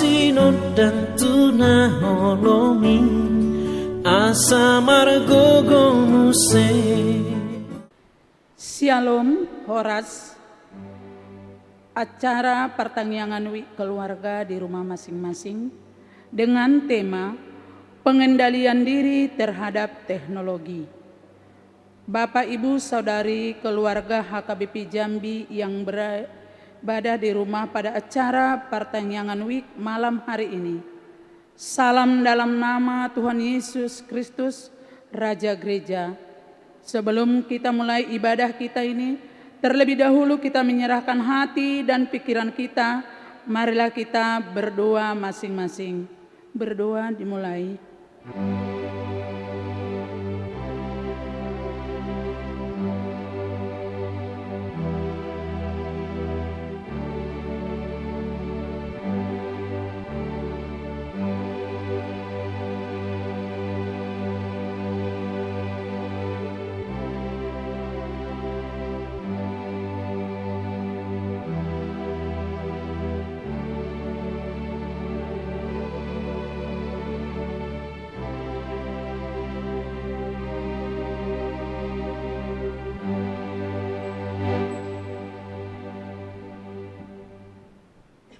sinut dan tunaholomi asa margogo muse. Shalom Horas. Acara pertangyangan keluarga di rumah masing-masing dengan tema pengendalian diri terhadap teknologi. Bapak, Ibu, Saudari keluarga HKBP Jambi yang berada di rumah pada acara pertangyangan week malam hari ini. Salam dalam nama Tuhan Yesus Kristus, Raja Gereja. Sebelum kita mulai ibadah kita ini, terlebih dahulu kita menyerahkan hati dan pikiran kita. Marilah kita berdoa masing-masing. Berdoa dimulai.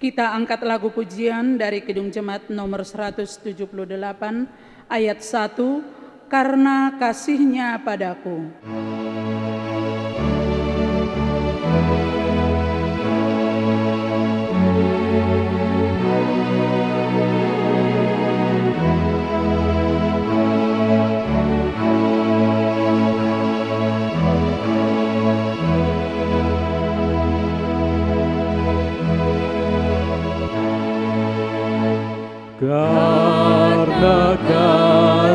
Kita angkat lagu pujian dari Kidung Jemaat nomor 178 ayat 1, Karena Kasih-Nya Padaku. Karena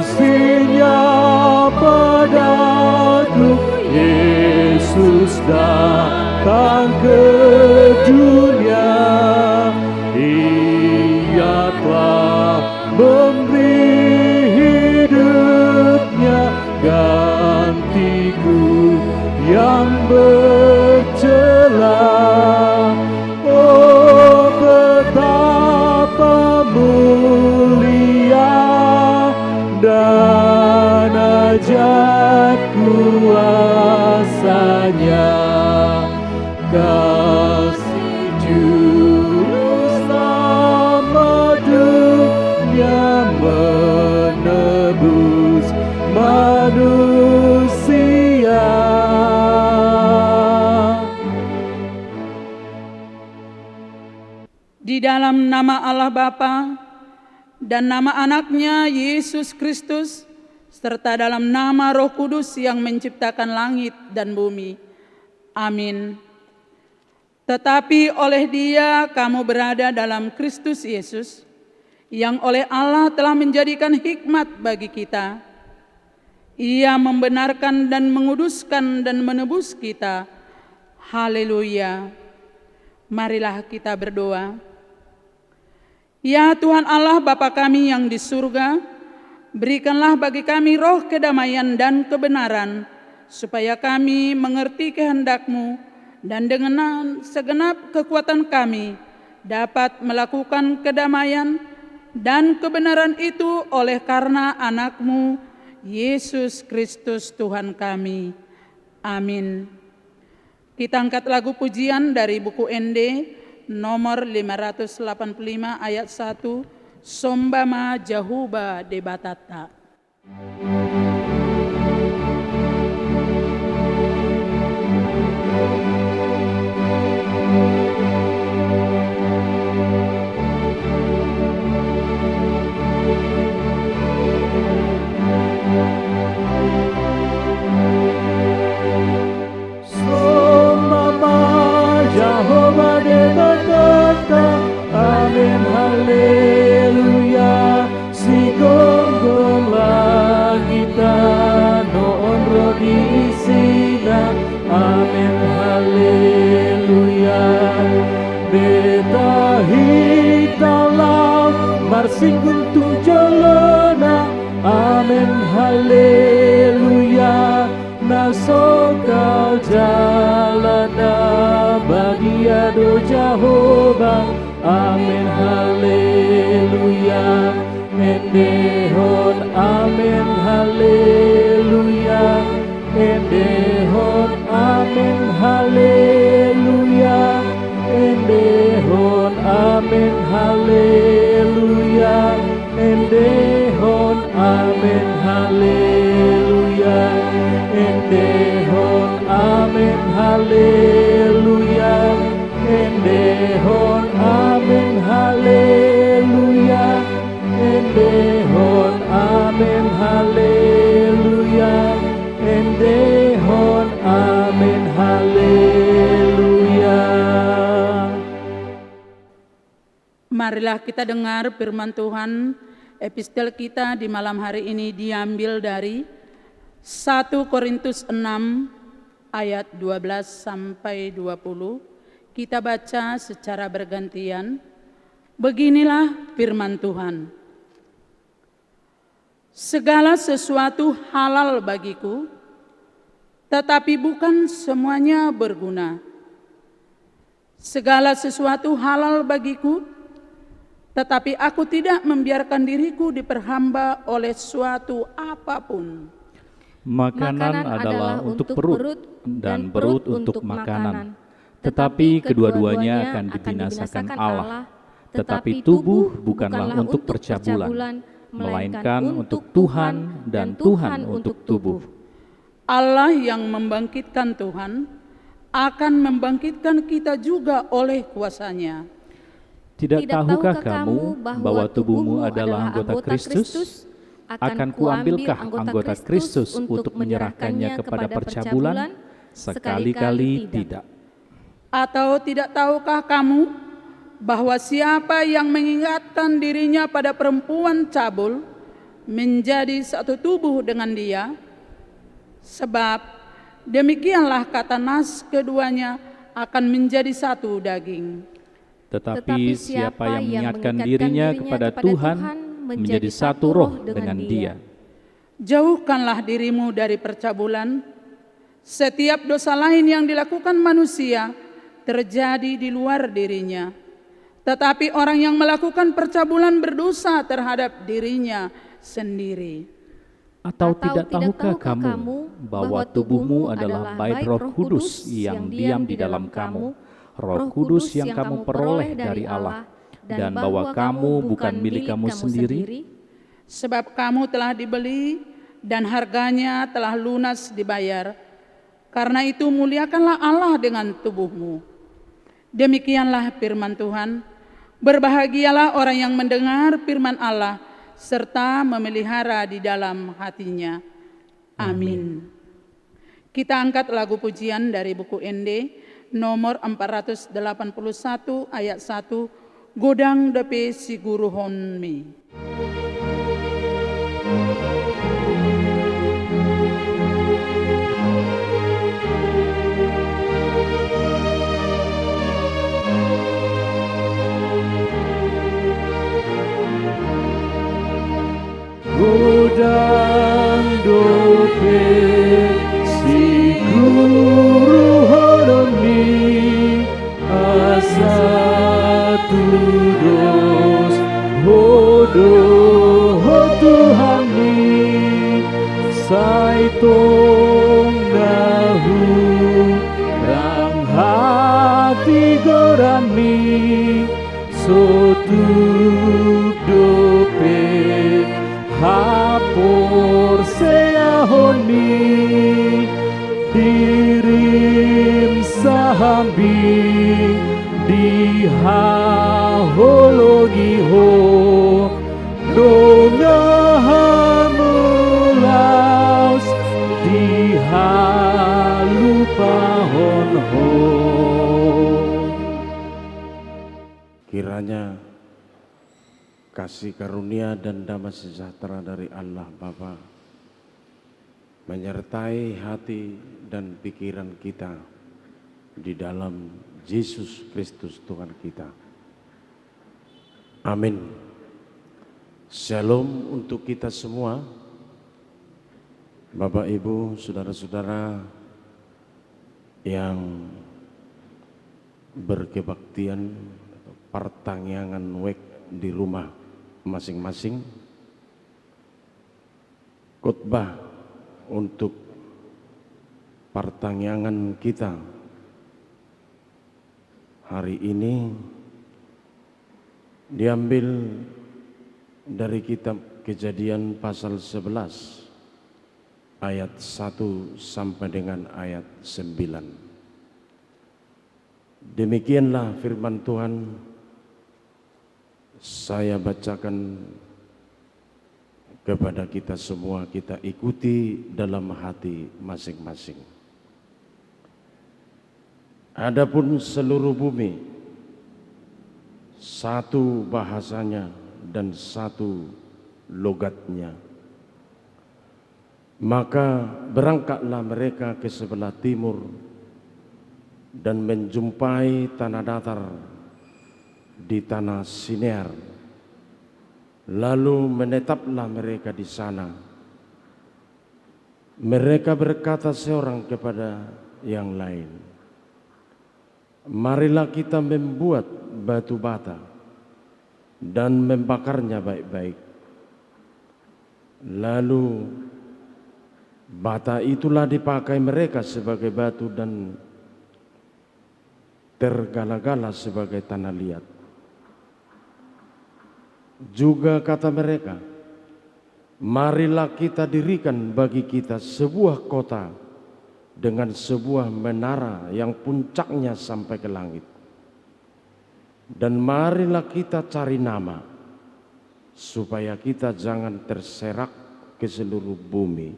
kasih-Nya padaku, Yesus datang ke dunia. Ia telah memberi hidupnya gantiku yang bercela. Oh, betapa mulia dan ajaib kuasa-Nya, kasih juru selamat dunia menebus manusia. Di dalam nama Allah Bapa dan nama Anaknya Yesus Kristus, serta dalam nama Roh Kudus yang menciptakan langit dan bumi. Amin. Tetapi oleh Dia kamu berada dalam Kristus Yesus, yang oleh Allah telah menjadikan hikmat bagi kita. Ia membenarkan dan menguduskan dan menebus kita. Haleluya. Marilah kita berdoa. Ya Tuhan Allah Bapa kami yang di surga, berikanlah bagi kami roh kedamaian dan kebenaran, supaya kami mengerti kehendak-Mu dan dengan segenap kekuatan kami dapat melakukan kedamaian dan kebenaran itu oleh karena Anak-Mu, Yesus Kristus Tuhan kami. Amin. Kita angkat lagu pujian dari buku ND nomor 585 ayat 1, Sombama Jahuba Debatata. Jehovah debatata, amin haleluya. Si gonggong langita no onro di sina, amin haleluya. Beta hitalam marsing guntung jalana, amin haleluya. Nasokal jalana badia do Jehovah, amin haleluya. endehon amin haleluya, endehon amin haleluya, endehon amin haleluya, endehon amin haleluya, endehon amin haleluya, endehon amin haleluya, endehon amin haleluya, endehon amin haleluya. Marilah kita dengar firman Tuhan. Epistel kita di malam hari ini diambil dari 1 Korintus 6 ayat 12 sampai 20. Kita baca secara bergantian. Beginilah firman Tuhan. Segala sesuatu halal bagiku, tetapi bukan semuanya berguna. Segala sesuatu halal bagiku, tetapi aku tidak membiarkan diriku diperhamba oleh suatu apapun. Makanan adalah untuk perut dan perut untuk makanan. Tetapi kedua-duanya akan dibinasakan Allah. Tetapi tubuh bukanlah untuk percabulan, melainkan untuk Tuhan dan Tuhan untuk tubuh. Allah yang membangkitkan Tuhan akan membangkitkan kita juga oleh kuasa-Nya. Tidak tahukah kamu bahwa tubuhmu adalah anggota Kristus? Akan kuambilkah anggota Kristus untuk menyerahkannya kepada percabulan? Sekali-kali tidak. Atau tidak tahukah kamu bahwa siapa yang mengingatkan dirinya pada perempuan cabul menjadi satu tubuh dengan dia? Sebab demikianlah kata nas, keduanya akan menjadi satu daging. Tetapi siapa yang mengingatkan dirinya kepada Tuhan menjadi satu roh dengan dia. Jauhkanlah dirimu dari percabulan. Setiap dosa lain yang dilakukan manusia terjadi di luar dirinya. Tetapi orang yang melakukan percabulan berdosa terhadap dirinya sendiri. Atau tidak tahukah kamu bahwa tubuhmu adalah bait Roh Kudus yang diam di dalam kamu, Roh Kudus yang kamu peroleh dari Allah, dan bahwa kamu bukan milik kamu sendiri? Sebab kamu telah dibeli dan harganya telah lunas dibayar. Karena itu muliakanlah Allah dengan tubuhmu. Demikianlah firman Tuhan. Berbahagialah orang yang mendengar firman Allah serta memelihara di dalam hatinya. Amin. Kita angkat lagu pujian dari buku ND nomor 481 ayat 1, Godang Depe Si Guru Honmi. Godang dope si guru honmi asa tudos bodoh Tuhan ni sai tong dahu rang hati gorami sotuk dope hapor seahoni dirim sahambi dihahologi ho dongahamulaus dihalupahon ho. Kiranya kasih karunia dan damai sejahtera dari Allah Bapa menyertai hati dan pikiran kita di dalam Yesus Kristus Tuhan kita. Amin. Shalom untuk kita semua. Bapak, Ibu, saudara-saudara yang berkebaktian pertangyangan wek di rumah masing-masing. khotbah untuk pertanyaan kita hari ini diambil dari kitab Kejadian pasal 11 ayat 1 sampai dengan ayat 9. Demikianlah firman Tuhan, saya bacakan kepada kita semua, kita ikuti dalam hati masing-masing. Adapun seluruh bumi, satu bahasanya dan satu logatnya. Maka berangkatlah mereka ke sebelah timur dan menjumpai tanah datar di tanah Sinear. Lalu menetaplah mereka di sana. Mereka berkata seorang kepada yang lain, marilah kita membuat batu bata dan membakarnya baik-baik. Lalu bata itulah dipakai mereka sebagai batu dan tergala-gala sebagai tanah liat. Juga kata mereka, marilah kita dirikan bagi kita sebuah kota dengan sebuah menara yang puncaknya sampai ke langit. Dan marilah kita cari nama, supaya kita jangan terserak ke seluruh bumi.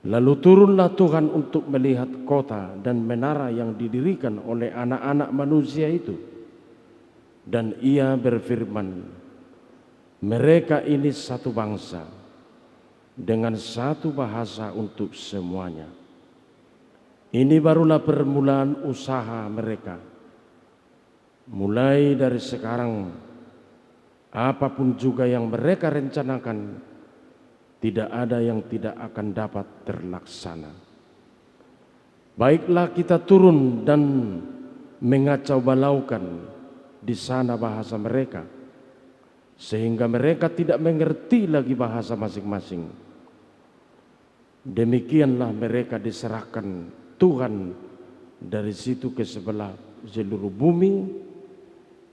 Lalu turunlah Tuhan untuk melihat kota dan menara yang didirikan oleh anak-anak manusia itu. Dan ia berfirman, mereka ini satu bangsa, dengan satu bahasa untuk semuanya. Ini barulah permulaan usaha mereka. Mulai dari sekarang, apapun juga yang mereka rencanakan, tidak ada yang tidak akan dapat terlaksana. Baiklah kita turun dan mengacau balaukan di sana bahasa mereka, sehingga mereka tidak mengerti lagi bahasa masing-masing. Demikianlah mereka diserahkan Tuhan dari situ ke sebelah seluruh bumi,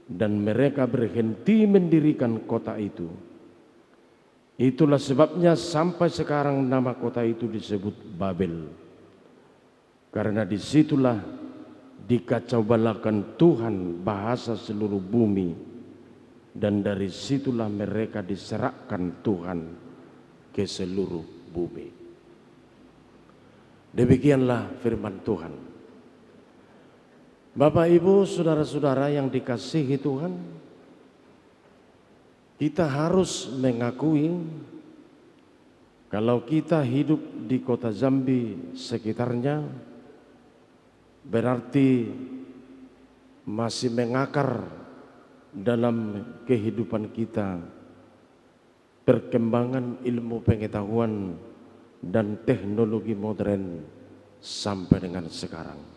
dan mereka berhenti mendirikan kota itu. Itulah sebabnya sampai sekarang nama kota itu disebut Babel, karena disitulah dikacaubalahkan Tuhan bahasa seluruh bumi, dan dari situlah mereka diserahkan Tuhan ke seluruh bumi. Demikianlah firman Tuhan. Bapak, Ibu, saudara-saudara yang dikasihi Tuhan, kita harus mengakui kalau kita hidup di kota Jambi sekitarnya, berarti masih mengakar dalam kehidupan kita perkembangan ilmu pengetahuan dan teknologi modern sampai dengan sekarang.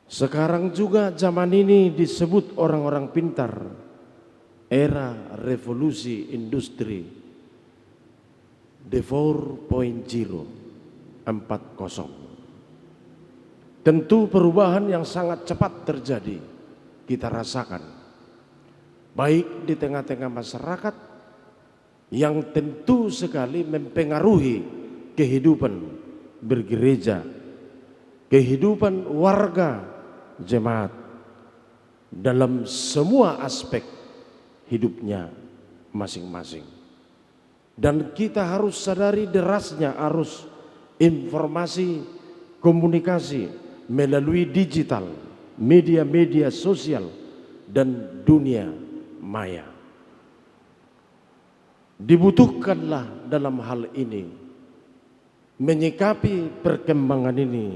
Sekarang juga zaman ini disebut orang-orang pintar, era revolusi industri, the 4.0, 4.0. Tentu perubahan yang sangat cepat terjadi kita rasakan, baik di tengah-tengah masyarakat yang tentu sekali mempengaruhi kehidupan bergereja, kehidupan warga jemaat dalam semua aspek hidupnya masing-masing. Dan kita harus sadari derasnya arus informasi komunikasi melalui digital, media-media sosial, dan dunia maya. Dibutuhkanlah dalam hal ini menyikapi perkembangan ini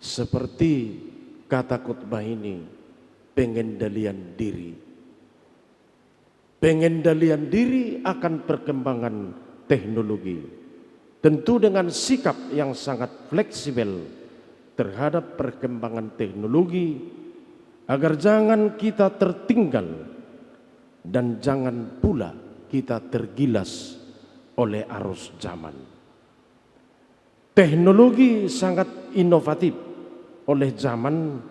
seperti kata khotbah ini, pengendalian diri. Pengendalian diri akan perkembangan teknologi, tentu dengan sikap yang sangat fleksibel terhadap perkembangan teknologi, agar jangan kita tertinggal dan jangan pula kita tergilas oleh arus zaman. Teknologi sangat inovatif oleh zaman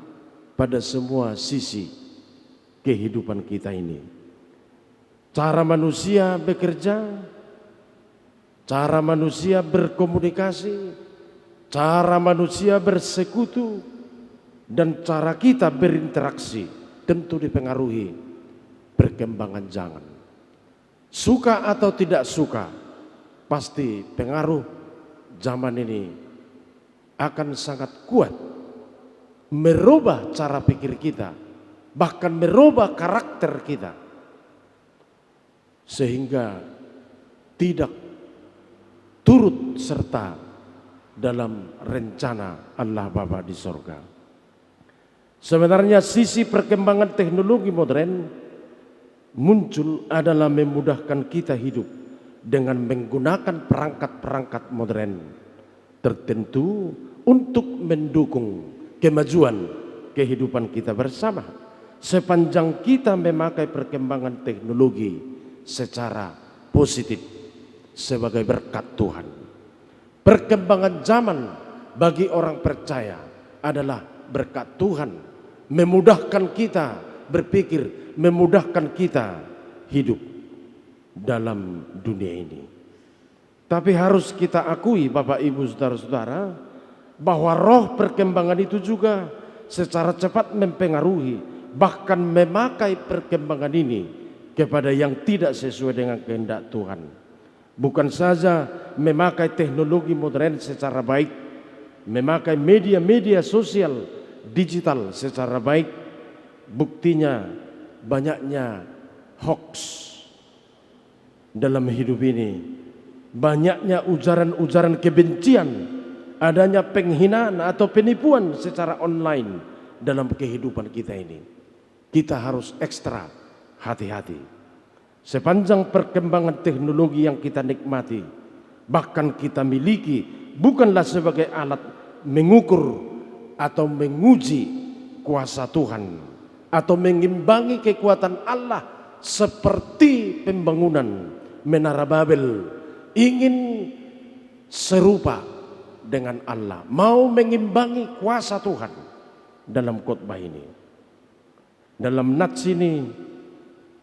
pada semua sisi kehidupan kita ini. Cara manusia bekerja, cara manusia berkomunikasi, cara manusia bersekutu, dan cara kita berinteraksi tentu dipengaruhi perkembangan zaman. Suka atau tidak suka, pasti pengaruh zaman ini akan sangat kuat merubah cara pikir kita, bahkan merubah karakter kita, sehingga tidak turut serta dalam rencana Allah Bapa di sorga. Sebenarnya sisi perkembangan teknologi modern muncul adalah memudahkan kita hidup dengan menggunakan perangkat-perangkat modern tertentu untuk mendukung kemajuan kehidupan kita bersama. Sepanjang kita memakai perkembangan teknologi secara positif sebagai berkat Tuhan. Perkembangan zaman bagi orang percaya adalah berkat Tuhan, memudahkan kita berpikir, memudahkan kita hidup dalam dunia ini. Tapi harus kita akui Bapak Ibu Saudara-saudara, bahwa roh perkembangan itu juga secara cepat mempengaruhi, bahkan memakai perkembangan ini kepada yang tidak sesuai dengan kehendak Tuhan. Bukan saja memakai teknologi modern secara baik, memakai media-media sosial digital secara baik, buktinya banyaknya hoax dalam hidup ini, banyaknya ujaran-ujaran kebencian, adanya penghinaan atau penipuan secara online dalam kehidupan kita ini. Kita harus ekstra hati-hati. Sepanjang perkembangan teknologi yang kita nikmati, bahkan kita miliki, bukanlah sebagai alat mengukur atau menguji kuasa Tuhan atau mengimbangi kekuatan Allah, seperti pembangunan Menara Babel ingin serupa dengan Allah, mau mengimbangi kuasa Tuhan dalam khotbah ini. Dalam nats ini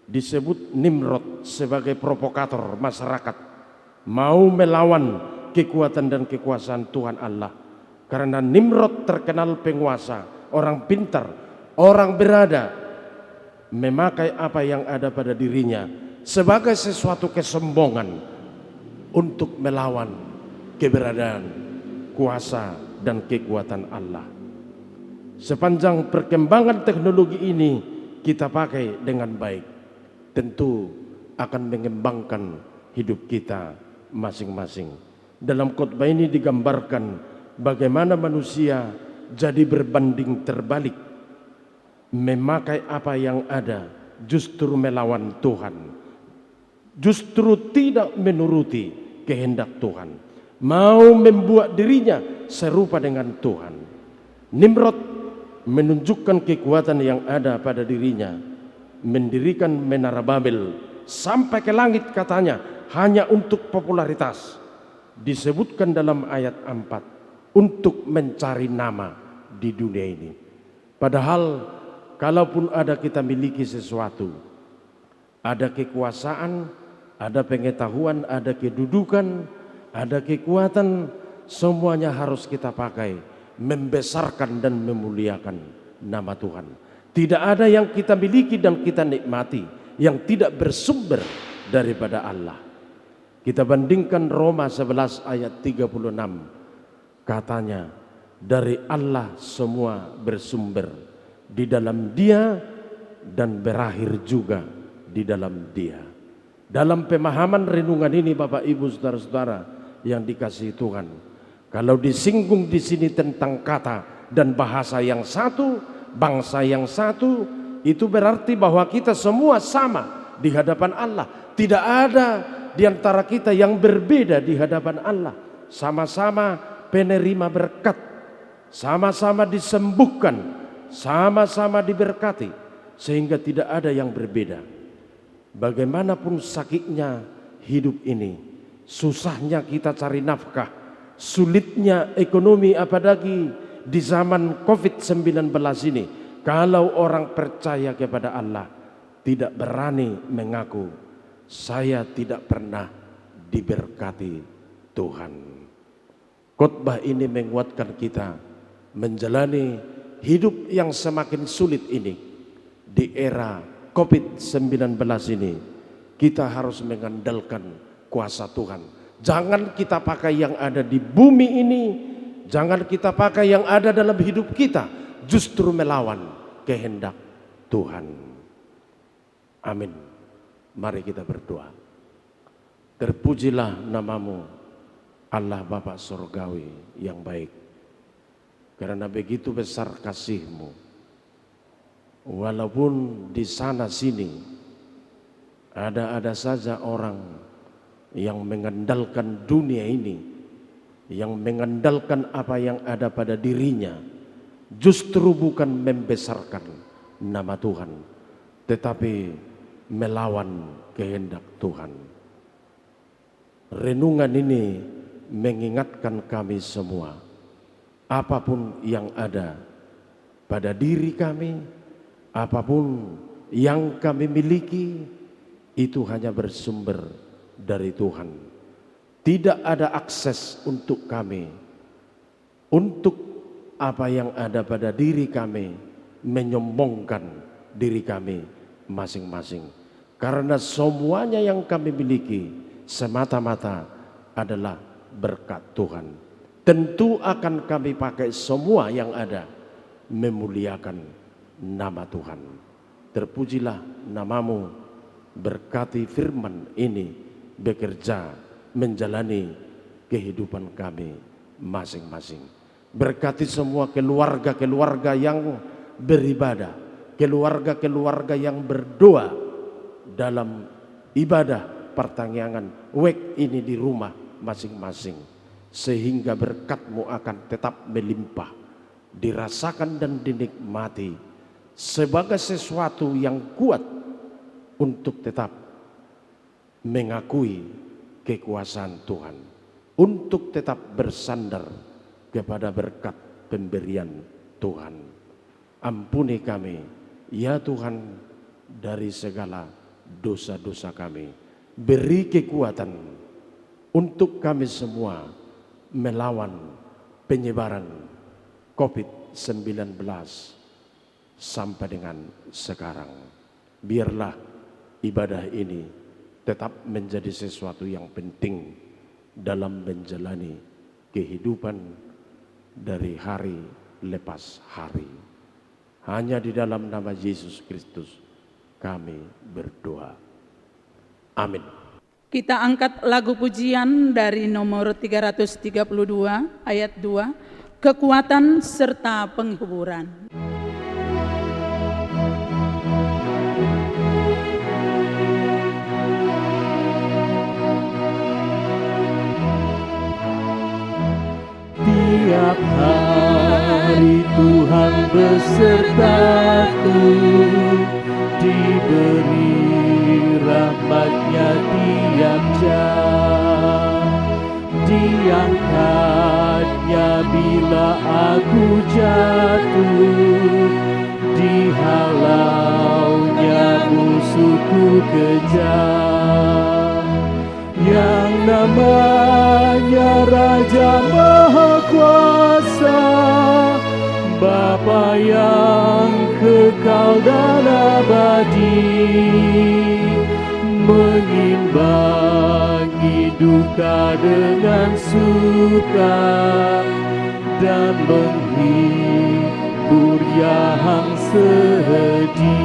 disebut Nimrod sebagai provokator masyarakat, mau melawan kekuatan dan kekuasaan Tuhan Allah. Karena Nimrod terkenal penguasa, orang pintar, orang berada, memakai apa yang ada pada dirinya sebagai sesuatu kesombongan untuk melawan keberadaan, kuasa dan kekuatan Allah. Sepanjang perkembangan teknologi ini kita pakai dengan baik, tentu akan mengembangkan hidup kita masing-masing. Dalam khotbah ini digambarkan bagaimana manusia jadi berbanding terbalik, memakai apa yang ada, justru melawan Tuhan, justru tidak menuruti kehendak Tuhan, mau membuat dirinya serupa dengan Tuhan. Nimrod menunjukkan kekuatan yang ada pada dirinya, mendirikan Menara Babel sampai ke langit katanya hanya untuk popularitas. Disebutkan dalam ayat 4, untuk mencari nama di dunia ini. Padahal kalaupun ada kita miliki sesuatu, ada kekuasaan, ada pengetahuan, ada kedudukan, ada kekuatan, semuanya harus kita pakai membesarkan dan memuliakan nama Tuhan. Tidak ada yang kita miliki dan kita nikmati yang tidak bersumber daripada Allah. Kita bandingkan Roma 11 ayat 36. Katanya, dari Allah semua bersumber, di dalam Dia dan berakhir juga di dalam Dia. Dalam pemahaman renungan ini Bapak Ibu Saudara-saudara yang dikasihi Tuhan, kalau disinggung di sini tentang kata dan bahasa yang satu, bangsa yang satu, itu berarti bahwa kita semua sama di hadapan Allah. Tidak ada di antara kita yang berbeda di hadapan Allah. Sama-sama penerima berkat, sama-sama disembuhkan, sama-sama diberkati, sehingga tidak ada yang berbeda. bagaimanapun sakitnya hidup ini, susahnya kita cari nafkah, sulitnya ekonomi apalagi di zaman COVID-19 ini, kalau orang percaya kepada Allah tidak berani mengaku, saya tidak pernah diberkati Tuhan. Khotbah ini menguatkan kita menjalani hidup yang semakin sulit ini. Di era COVID-19 ini, kita harus mengandalkan kuasa Tuhan. Jangan kita pakai yang ada di bumi ini, jangan kita pakai yang ada dalam hidup kita, justru melawan kehendak Tuhan. Amin. Mari kita berdoa. Terpujilah namamu, Allah Bapa Surgawi yang baik, karena begitu besar kasih-Mu. Walaupun di sana sini ada saja orang yang mengandalkan dunia ini, yang mengandalkan apa yang ada pada dirinya, justru bukan membesarkan nama Tuhan, tetapi melawan kehendak Tuhan. Renungan ini mengingatkan kami semua, apapun yang ada pada diri kami, apapun yang kami miliki, itu hanya bersumber dari Tuhan. Tidak ada akses untuk kami, untuk apa yang ada pada diri kami, menyombongkan diri kami masing-masing. Karena semuanya yang kami miliki semata-mata adalah berkat Tuhan. Tentu akan kami pakai semua yang ada memuliakan nama Tuhan. Terpujilah namamu, berkati firman ini bekerja menjalani kehidupan kami masing-masing. Berkati semua keluarga-keluarga yang beribadah, keluarga-keluarga yang berdoa dalam ibadah pertanggihan wek ini di rumah masing-masing, sehingga berkat-Mu akan tetap melimpah, dirasakan dan dinikmati sebagai sesuatu yang kuat untuk tetap mengakui kekuasaan Tuhan, untuk tetap bersandar kepada berkat pemberian Tuhan. Ampuni kami ya Tuhan dari segala dosa-dosa kami. Beri kekuatan untuk kami semua melawan penyebaran COVID-19 sampai dengan sekarang. Biarlah ibadah ini tetap menjadi sesuatu yang penting dalam menjalani kehidupan dari hari lepas hari. Hanya di dalam nama Yesus Kristus kami berdoa. Amin. Kita angkat lagu pujian dari nomor 332 ayat 2, kekuatan serta penghiburan. Tiap hari Tuhan besertaku, diberi rahmat-Nya tiap jam, diangkat-Nya bila aku jatuh, dihalau-Nya musuhku kejam. Yang namanya Raja Maha Kuasa, Bapa yang kekal dan abadi, mengimbangi duka dengan suka dan menghibur yang sedih.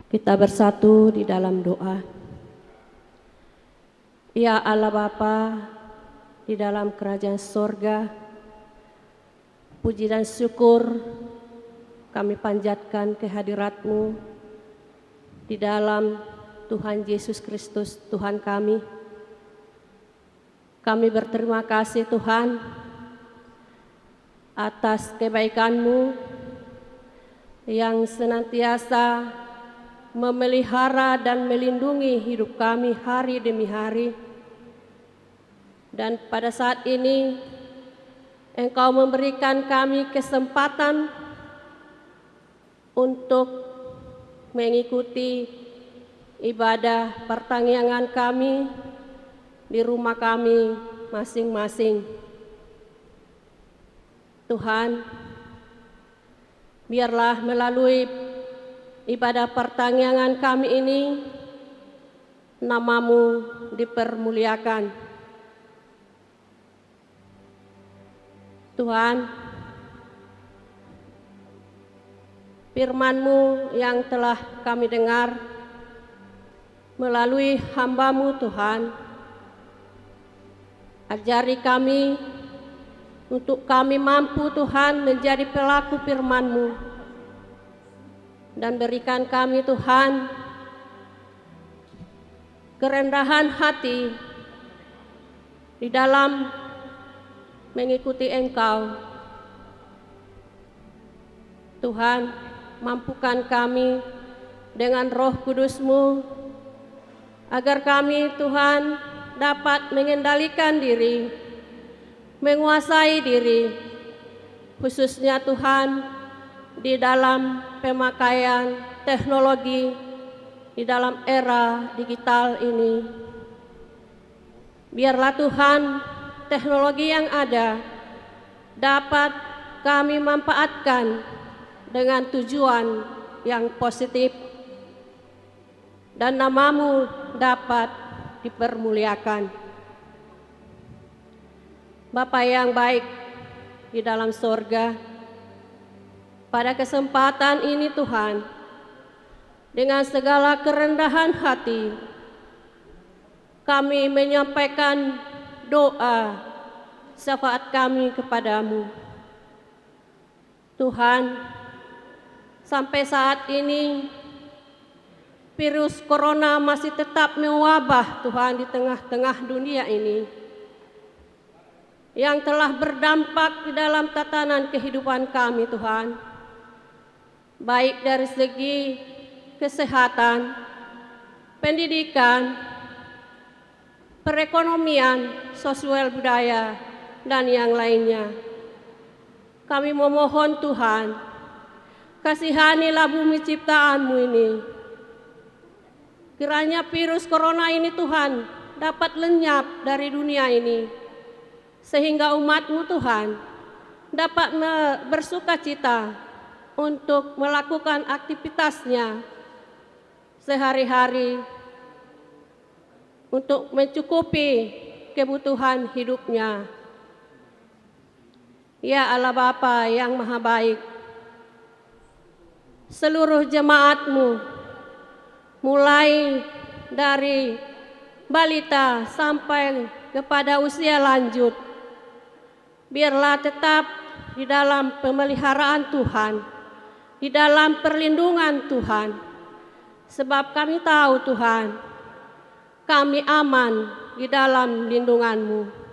Kita bersatu di dalam doa. Ya Allah Bapa di dalam kerajaan sorga, puji dan syukur kami panjatkan kehadirat-Mu di dalam Tuhan Yesus Kristus Tuhan kami. Kami berterima kasih Tuhan atas kebaikan-Mu, yang senantiasa memelihara dan melindungi hidup kami hari demi hari. Dan pada saat ini Engkau memberikan kami kesempatan untuk mengikuti ibadah pertanggungan kami di rumah kami masing-masing. Tuhan, biarlah melalui ibadah pertanggungan kami ini, nama-Mu dipermuliakan. Tuhan, firman-Mu yang telah kami dengar melalui hamba-Mu Tuhan, ajari kami untuk kami mampu Tuhan menjadi pelaku firman-Mu, dan berikan kami Tuhan kerendahan hati di dalam mengikuti Engkau. Tuhan, mampukan kami dengan Roh Kudus-Mu agar kami Tuhan dapat mengendalikan diri, menguasai diri, khususnya Tuhan di dalam pemakaian teknologi di dalam era digital ini. Biarlah Tuhan teknologi yang ada dapat kami manfaatkan dengan tujuan yang positif, dan nama-Mu dapat dipermuliakan. Bapa yang baik di dalam sorga, pada kesempatan ini Tuhan, dengan segala kerendahan hati, kami menyampaikan doa syafaat kami kepadamu. Tuhan, sampai saat ini virus corona masih tetap mewabah Tuhan di tengah-tengah dunia ini, yang telah berdampak di dalam tatanan kehidupan kami Tuhan, baik dari segi kesehatan, pendidikan, perekonomian, sosial budaya, dan yang lainnya. Kami memohon Tuhan, kasihanilah bumi ciptaan-Mu ini. Kiranya virus corona ini Tuhan dapat lenyap dari dunia ini, sehingga umat-Mu Tuhan dapat bersukacita untuk melakukan aktivitasnya sehari-hari untuk mencukupi kebutuhan hidupnya. Ya Allah Bapa yang Maha Baik, seluruh jemaat-Mu, mulai dari balita sampai kepada usia lanjut, biarlah tetap di dalam pemeliharaan Tuhan, di dalam perlindungan Tuhan, sebab kami tahu Tuhan, kami aman di dalam lindungan-Mu.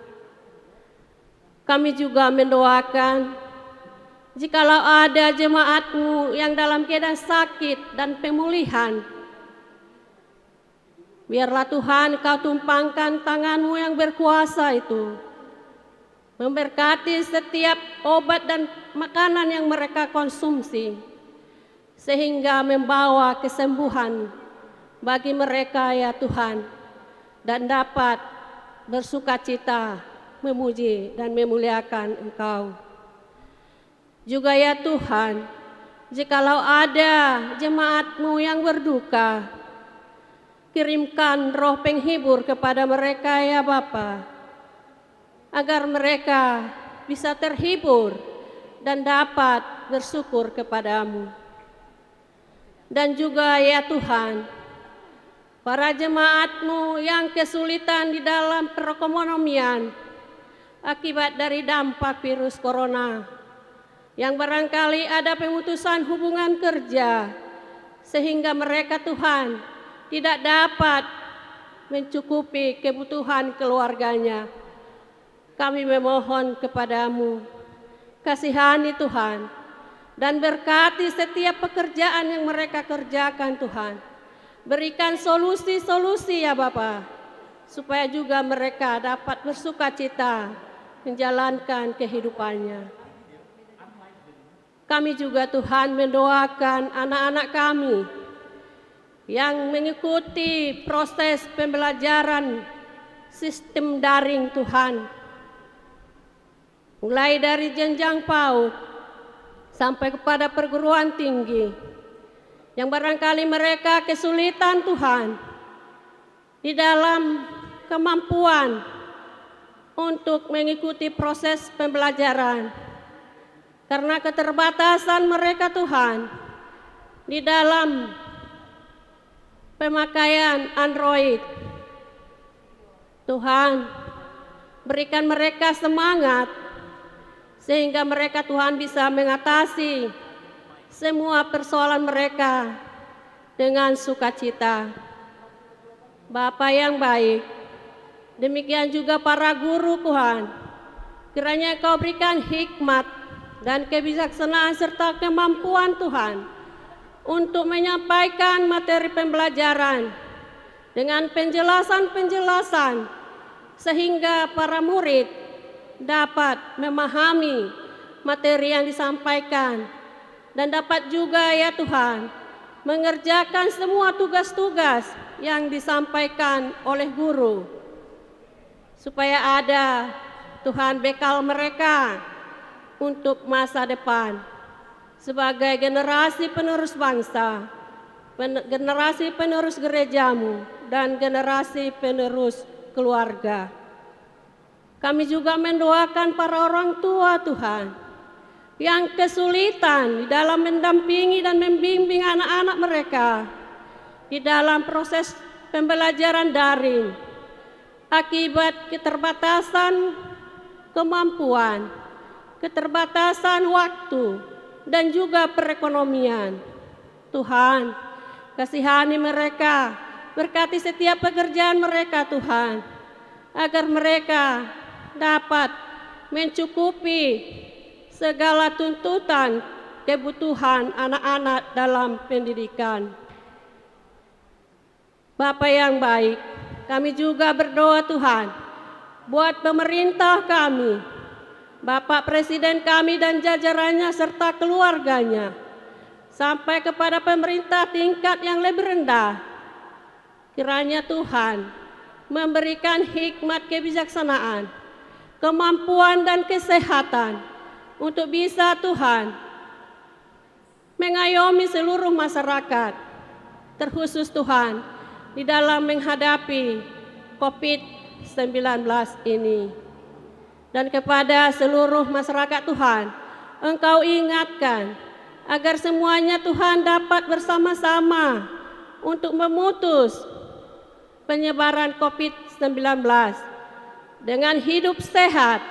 Kami juga mendoakan, jikalau ada jemaat-Mu yang dalam keadaan sakit dan pemulihan, biarlah Tuhan Kau tumpangkan tangan-Mu yang berkuasa itu, memberkati setiap obat dan makanan yang mereka konsumsi, sehingga membawa kesembuhan bagi mereka ya Tuhan, dan dapat bersukacita memuji dan memuliakan Engkau. Juga ya Tuhan, jikalau ada jemaat-Mu yang berduka, kirimkan roh penghibur kepada mereka ya Bapa, agar mereka bisa terhibur dan dapat bersyukur kepadamu. Dan juga ya Tuhan, para jemaat-Mu yang kesulitan di dalam perekonomian akibat dari dampak virus corona, yang barangkali ada pemutusan hubungan kerja, sehingga mereka Tuhan tidak dapat mencukupi kebutuhan keluarganya. Kami memohon kepadamu, kasihani Tuhan, dan berkati setiap pekerjaan yang mereka kerjakan Tuhan. Berikan solusi-solusi ya Bapa, supaya juga mereka dapat bersukacita menjalankan kehidupannya. Kami juga Tuhan mendoakan anak-anak kami yang mengikuti proses pembelajaran sistem daring Tuhan, mulai dari jenjang PAUD sampai kepada perguruan tinggi, yang barangkali mereka kesulitan Tuhan di dalam kemampuan untuk mengikuti proses pembelajaran, karena keterbatasan mereka Tuhan di dalam pemakaian Android. Tuhan, berikan mereka semangat sehingga mereka Tuhan bisa mengatasi semua persoalan mereka dengan sukacita. Bapa yang baik, demikian juga para guru Tuhan, kiranya Kau berikan hikmat dan kebijaksanaan serta kemampuan Tuhan untuk menyampaikan materi pembelajaran dengan penjelasan-penjelasan sehingga para murid dapat memahami materi yang disampaikan dan dapat juga ya Tuhan mengerjakan semua tugas-tugas yang disampaikan oleh guru, supaya ada Tuhan bekal mereka untuk masa depan sebagai generasi penerus bangsa, generasi penerus gerejamu, dan generasi penerus keluarga. Kami juga mendoakan para orang tua Tuhan yang kesulitan di dalam mendampingi dan membimbing anak-anak mereka di dalam proses pembelajaran daring akibat keterbatasan kemampuan, keterbatasan waktu, dan juga perekonomian. Tuhan, kasihani mereka, berkati setiap pekerjaan mereka Tuhan, agar mereka dapat mencukupi segala tuntutan kebutuhan anak-anak dalam pendidikan. Bapa yang baik, kami juga berdoa Tuhan, buat pemerintah kami, Bapak Presiden kami dan jajarannya serta keluarganya, sampai kepada pemerintah tingkat yang lebih rendah. Kiranya Tuhan memberikan hikmat kebijaksanaan, kemampuan dan kesehatan untuk bisa Tuhan mengayomi seluruh masyarakat, terkhusus Tuhan di dalam menghadapi COVID-19 ini. Dan kepada seluruh masyarakat Tuhan, Engkau ingatkan agar semuanya Tuhan dapat bersama-sama untuk memutus penyebaran COVID-19 dengan hidup sehat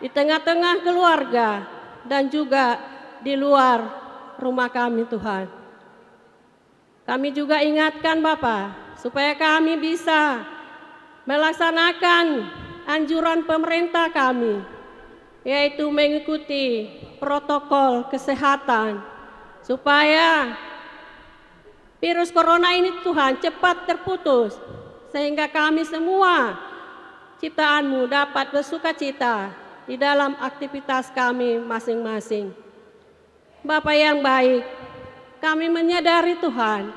di tengah-tengah keluarga dan juga di luar rumah kami Tuhan. Kami juga ingatkan Bapa, supaya kami bisa melaksanakan anjuran pemerintah kami, yaitu mengikuti protokol kesehatan, supaya virus corona ini Tuhan cepat terputus, sehingga kami semua ciptaan-Mu dapat bersukacita di dalam aktivitas kami masing-masing. Bapa yang baik, kami menyadari Tuhan,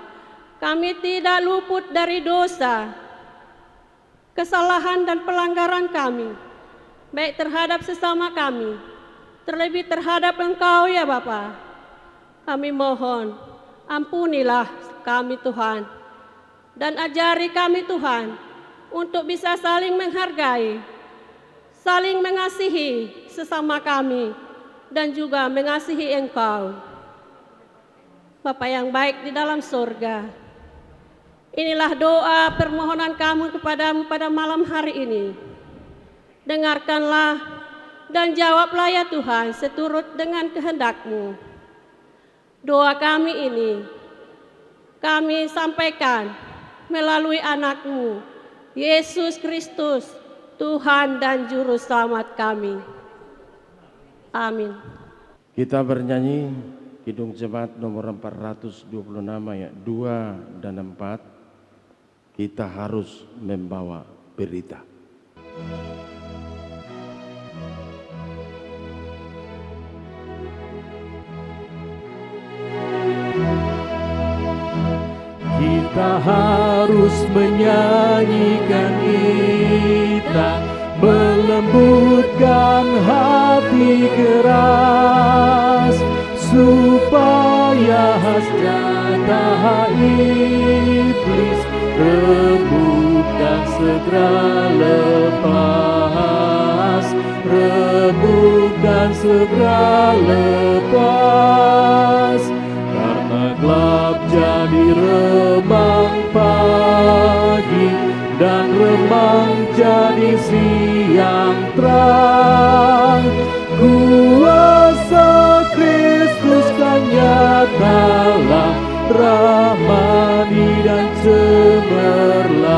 kami tidak luput dari dosa, kesalahan dan pelanggaran kami, baik terhadap sesama kami, terlebih terhadap Engkau ya Bapa. Kami mohon, ampunilah kami Tuhan, dan ajari kami Tuhan, untuk bisa saling menghargai, saling mengasihi sesama kami, dan juga mengasihi Engkau. Bapa yang baik di dalam surga, inilah doa permohonan kami kepadamu pada malam hari ini. Dengarkanlah dan jawablah ya Tuhan seturut dengan kehendak-Mu. Doa kami ini kami sampaikan melalui anak-Mu, Yesus Kristus, Tuhan dan Juru Selamat kami. Amin. Kita bernyanyi Kidung Jemaat nomor 426 ayat 2 dan 4, kita harus membawa berita. Kita harus menyanyikan, kita melembutkan hati keras, supaya senjata iblis rebukan segera lepas, rebukan segera lepas. Karena gelap jadi remang pagi, dan remang jadi siang terang. Kuasa Kristus kan nyatalah, rahmani dan cemerlang.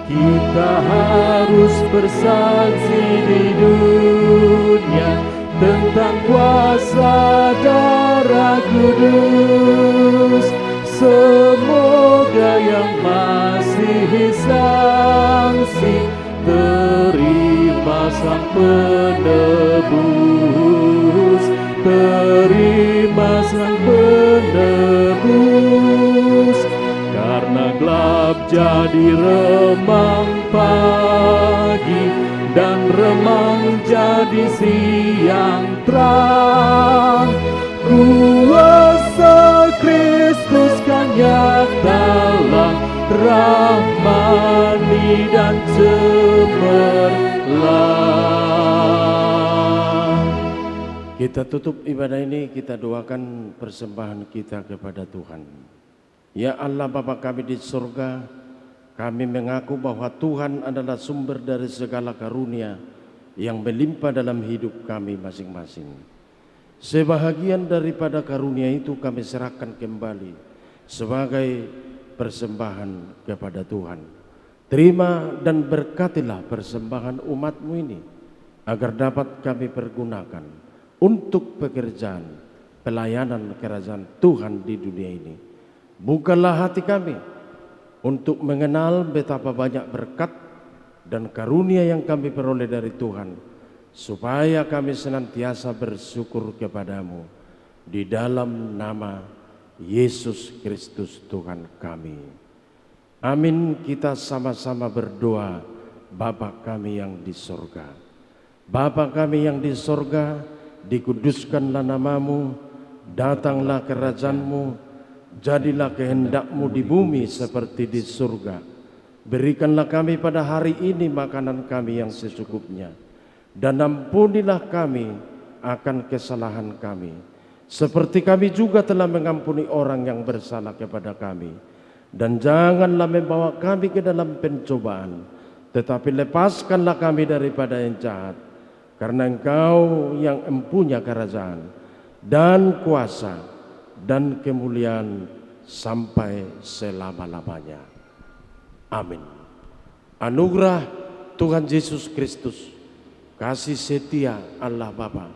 Kita harus bersaksi di dunia tentang kuasa darah kudus. Semoga yang masih sangsi terima sang penebus, terima sang penebus. Karena gelap jadi remang pagi, dan remang jadi siang terang. Kuasa Kristus kan nyatalah, rahmani dan cemerlang. Kita tutup ibadah ini, kita doakan persembahan kita kepada Tuhan. Ya Allah Bapa kami di surga, kami mengaku bahwa Tuhan adalah sumber dari segala karunia yang melimpah dalam hidup kami masing-masing. Sebahagian daripada karunia itu kami serahkan kembali sebagai persembahan kepada Tuhan. Terima dan berkatilah persembahan umat-Mu ini, agar dapat kami pergunakan untuk pekerjaan pelayanan kerajaan Tuhan di dunia ini. Bukalah hati kami untuk mengenal betapa banyak berkat dan karunia yang kami peroleh dari Tuhan, supaya kami senantiasa bersyukur kepadamu di dalam nama Yesus Kristus Tuhan kami. Amin. Kita sama-sama berdoa. Bapa kami yang di sorga, Bapa kami yang di sorga, dikuduskanlah namamu, datanglah kerajaanmu, jadilah kehendak-Mu di bumi seperti di surga. Berikanlah kami pada hari ini makanan kami yang secukupnya, dan ampunilah kami akan kesalahan kami, seperti kami juga telah mengampuni orang yang bersalah kepada kami. Dan janganlah membawa kami ke dalam pencobaan, tetapi lepaskanlah kami daripada yang jahat. Karena Engkau yang empunya kerajaan dan kuasa dan kemuliaan sampai selama-lamanya. Amin. Anugerah Tuhan Yesus Kristus, kasih setia Allah Bapa,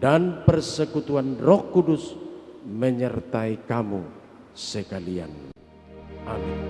dan persekutuan Roh Kudus menyertai kamu sekalian. Amin.